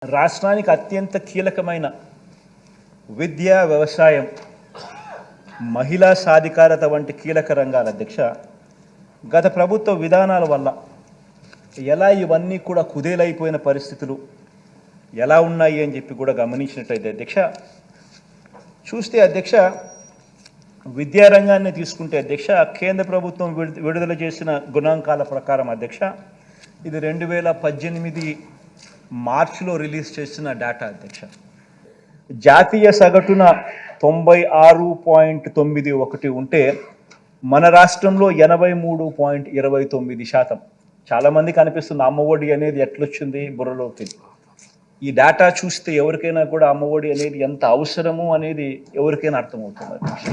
రాష్ట్రానికి అత్యంత కీలకమైన విద్య, వ్యవసాయం, మహిళా సాధికారత వంటి కీలక రంగాల అధ్యక్ష గత ప్రభుత్వ విధానాల వల్ల ఎలా ఇవన్నీ కూడా కుదేలైపోయిన పరిస్థితులు ఎలా ఉన్నాయి అని చెప్పి కూడా గమనించినట్టయితే అధ్యక్ష చూస్తే అధ్యక్ష విద్యారంగాన్ని తీసుకుంటే అధ్యక్ష కేంద్ర ప్రభుత్వం విడుదల చేసిన గణాంకాల ప్రకారం అధ్యక్ష ఇది 2018 మార్చిలో రిలీజ్ చేసిన డేటా అధ్యక్ష జాతీయ సగటున 96.91 ఉంటే మన రాష్ట్రంలో 83.29%. చాలామందికి అనిపిస్తుంది అమ్మఒడి అనేది ఎట్లొచ్చింది బుర్రలోకి. ఈ డేటా చూస్తే ఎవరికైనా కూడా అమ్మఒడి అనేది ఎంత అవసరము అనేది ఎవరికైనా అర్థమవుతుంది అధ్యక్ష.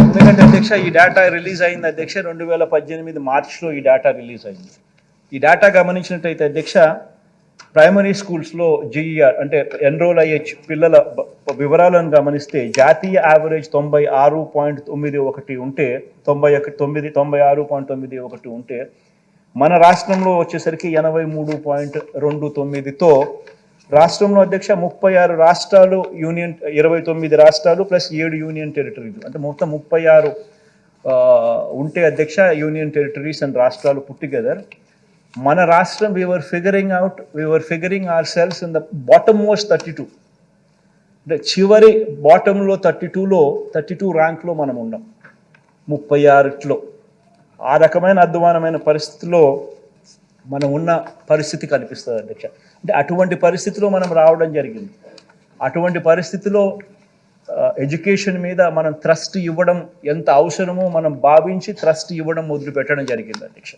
ఎందుకంటే అధ్యక్ష ఈ డేటా రిలీజ్ అయింది అధ్యక్ష 2018 మార్చిలో ఈ డేటా రిలీజ్ అయింది. ఈ డేటా గమనించినట్టయితే అధ్యక్ష ప్రైమరీ స్కూల్స్లో జీఈఆర్ అంటే ఎన్రోల్ అయ్యే పిల్లల వివరాలను గమనిస్తే జాతీయ యావరేజ్ 96.91 ఉంటే 96.91 ఉంటే మన రాష్ట్రంలో వచ్చేసరికి 83.29తో రాష్ట్రంలో అధ్యక్ష 36 రాష్ట్రాలు యూనియన్ 29 రాష్ట్రాలు ప్లస్ 7 యూనియన్ టెరిటరీలు అంటే మొత్తం 36 ఉంటే అధ్యక్ష యూనియన్ టెరిటరీస్ అండ్ రాష్ట్రాలు పుట్ టుగెదర్ మన రాష్ట్రం we were figuring ourselves in the bottom most 32 అంటే చివరి బాటంలో 32 ర్యాంక్లో మనం ఉన్నాం 36లో. ఆ రకమైన అధ్వానమైన పరిస్థితిలో మనం ఉన్న పరిస్థితి కనిపిస్తుంది అధ్యక్ష. అంటే అటువంటి పరిస్థితిలో మనం రావడం జరిగింది. అటువంటి పరిస్థితిలో ఎడ్యుకేషన్ మీద మనం థ్రస్ట్ ఇవ్వడం ఎంత అవసరమో మనం భావించి థ్రస్ట్ ఇవ్వడం మొదలుపెట్టడం జరిగింది అధ్యక్ష.